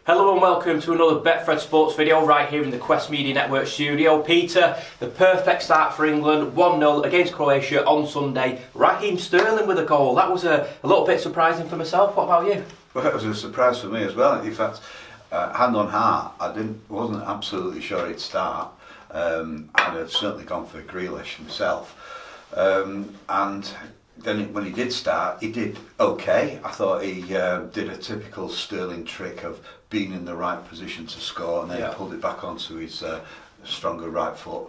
Hello and welcome to another Betfred Sports video right here in the Quest Media Network studio. Peter, the perfect start for England, 1-0 against Croatia on Sunday. Raheem Sterling with a goal. That was a little bit surprising for myself. What about you? Well, it was a surprise for me as well. In fact, hand on heart, wasn't absolutely sure he'd start. I'd certainly gone for Grealish myself. And then when he did start, he did okay. I thought he did a typical Sterling trick of being in the right position to score, and then he pulled it back onto his stronger right foot,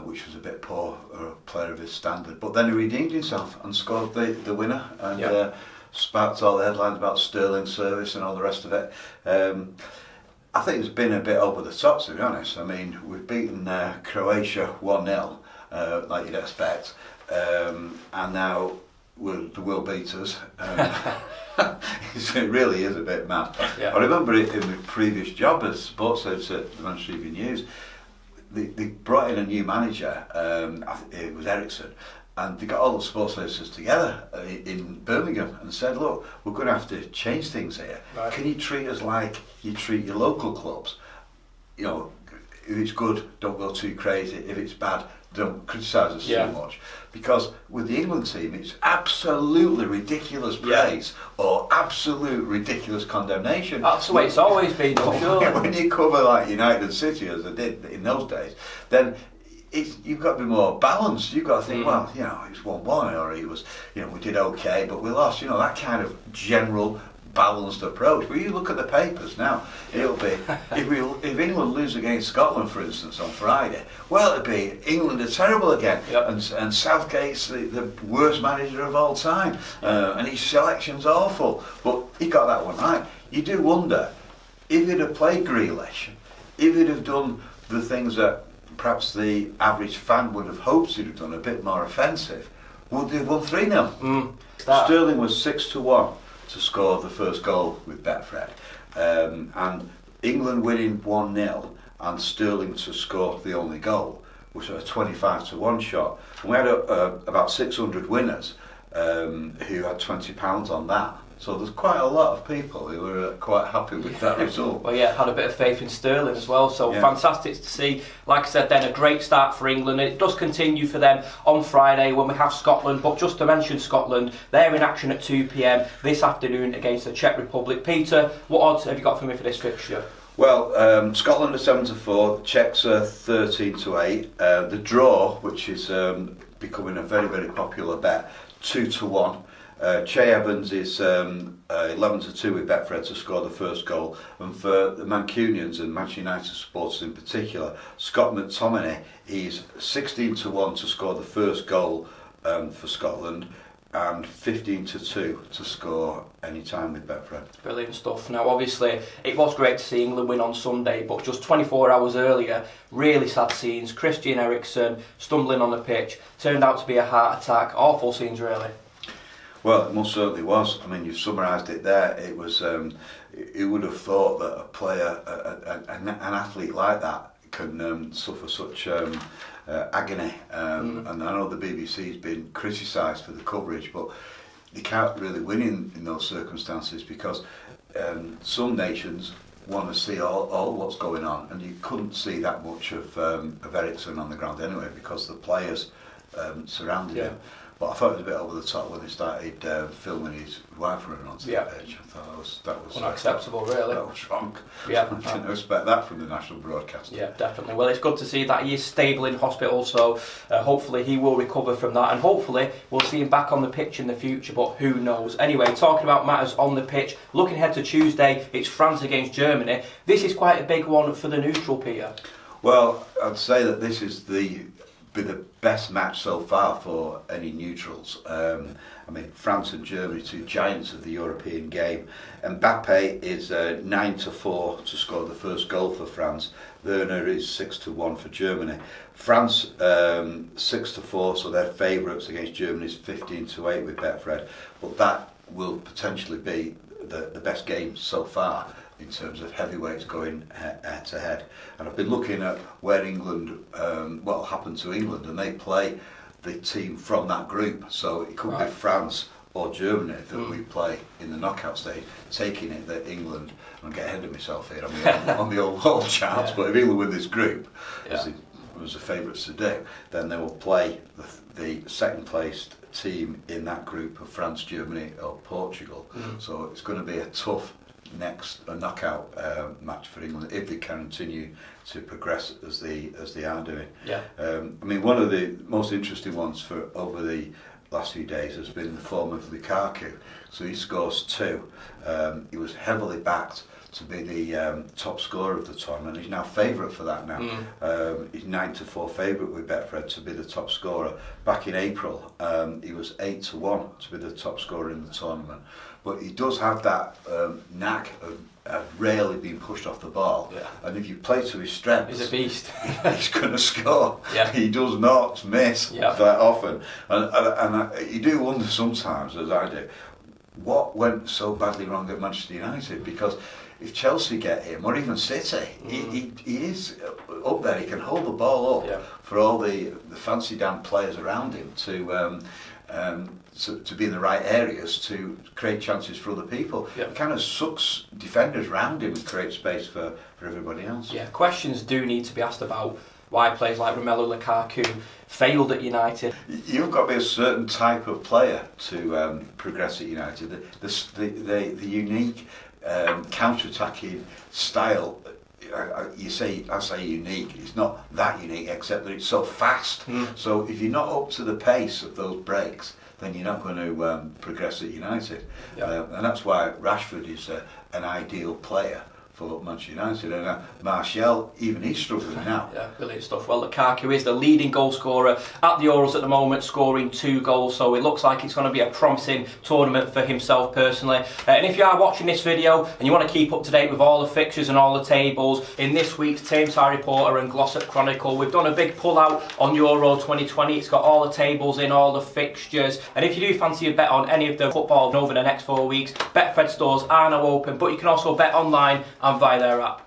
which was a bit poor for a player of his standard. But then he redeemed himself and scored the winner, and sparked all the headlines about Sterling's service and all the rest of it. I think it's been a bit over the top, to be honest. I mean, we've beaten Croatia 1-0, like you'd expect, and now the world beaters. It really is a bit mad. I remember it in my previous job as sports editor at the Manchester Evening News. They brought in a new manager, it was Ericsson, and they got all the sports editors together in Birmingham and said, look, we're going to have to change things here. Right. Can you treat us like you treat your local clubs? You know, if it's good, don't go too crazy. If it's bad, don't criticise us too much. Because with the England team, it's absolutely ridiculous praise or absolute ridiculous condemnation. That's the way it's always been, though, sure. When you cover like United City, as I did in those days, then you've got to be more balanced. You've got to think, well, you know, it's 1-1, or it was, you know, we did okay, but we lost. You know, that kind of general balanced approach. But you look at the papers now, it'll be if England lose against Scotland, for instance, on Friday, well, it'll be England are terrible again, and Southgate's the worst manager of all time, and his selection's awful. But he got that one right. You do wonder if he'd have played Grealish, if he'd have done the things that perhaps the average fan would have hoped he'd have done, a bit more offensive, would they have won 3-0? Sterling was 6-1 to score the first goal with Betfred, and England winning 1-0 and Sterling to score the only goal was a 25-1 shot. And we had about 600 winners who had £20 on that. So there's quite a lot of people who were quite happy with that result. Well, had a bit of faith in Sterling as well, so fantastic to see. Like I said then, a great start for England. It does continue for them on Friday when we have Scotland, but just to mention Scotland, they're in action at 2 p.m. this afternoon against the Czech Republic. Peter, what odds have you got for me for this fixture? Well, Scotland are 7-4, the Czechs are 13-8. The draw, which is becoming a very, very popular bet, 2-1. Che Evans is 11-2 with Betfred to score the first goal, and for the Mancunians and Manchester United supporters in particular, Scott McTominay is 16-1 to score the first goal for Scotland, and 15-2 to score any time with Betfred. Brilliant stuff. Now, obviously, it was great to see England win on Sunday, but just 24 hours earlier, really sad scenes. Christian Eriksen stumbling on the pitch, turned out to be a heart attack. Awful scenes, really. Well, it most certainly was. I mean, you've summarised it there. It was. You would have thought that a player, an athlete like that, can suffer such agony. And I know the BBC's been criticised for the coverage, but they can't really win in those circumstances because some nations want to see all what's going on, and you couldn't see that much of Eriksen on the ground anyway because the players surrounded him. But I thought it was a bit over the top when they started filming his wife running onto the pitch. I thought that was unacceptable, really. That was wrong. I didn't expect that from the national broadcaster. Yeah, definitely. Well, it's good to see that he is stable in hospital, so hopefully he will recover from that, and hopefully we'll see him back on the pitch in the future, but who knows. Anyway, talking about matters on the pitch, looking ahead to Tuesday, it's France against Germany. This is quite a big one for the neutral, Peter. Well, I'd say that this is be the best match so far for any neutrals. I mean, France and Germany, two giants of the European game. Mbappe is 9-4 to score the first goal for France. Werner is 6-1 for Germany. France 6-4, so they're favourites against Germany's 15-8 with Betfred. But that will potentially be the best game so far in terms of heavyweights going head to head. And I've been looking at where England, what happened to England, and they play the team from that group. So it could be France or Germany that we play in the knockout stage, taking it that England, I'm getting ahead of myself here on the old charts, but if England win this group, as the favourites to do, then they will play the second placed team in that group of France, Germany or Portugal. So it's going to be a tough next knockout match for England if they can continue to progress as they are doing. I mean, one of the most interesting ones for over the last few days has been the form of Lukaku. So he scores 2. He was heavily backed to be the top scorer of the tournament. He's now favourite for that now. He's 9-4 favourite with Betfred to be the top scorer. Back in April, he was 8-1 to be the top scorer in the tournament. But he does have that knack of rarely being pushed off the ball. And if you play to his strengths, he's a beast. He's going to score. He does not miss that often. And you do wonder sometimes, as I do, what went so badly wrong at Manchester United? Because if Chelsea get him, or even City, he is up there. He can hold the ball up for all the fancy damn players around him to be in the right areas to create chances for other people. It kind of sucks defenders round him and creates space for everybody else. Questions do need to be asked about why players like Romelu Lukaku failed at United. You've got to be a certain type of player to progress at United. The unique counter-attacking style. I say unique. It's not that unique, except that it's so fast. So if you're not up to the pace of those breaks, then you're not going to progress at United. And that's why Rashford is an ideal player for Manchester United. And Martial, even he's struggling now. Brilliant stuff. Well, Lukaku is the leading goal scorer at the Euros at the moment, scoring 2 goals. So it looks like it's going to be a promising tournament for himself personally. And if you are watching this video and you want to keep up to date with all the fixtures and all the tables, in this week's Tameside Reporter and Glossop Chronicle, we've done a big pull out on Euro 2020. It's got all the tables in, all the fixtures. And if you do fancy a bet on any of the football over the next 4 weeks, Betfred stores are now open, but you can also bet online and via their app.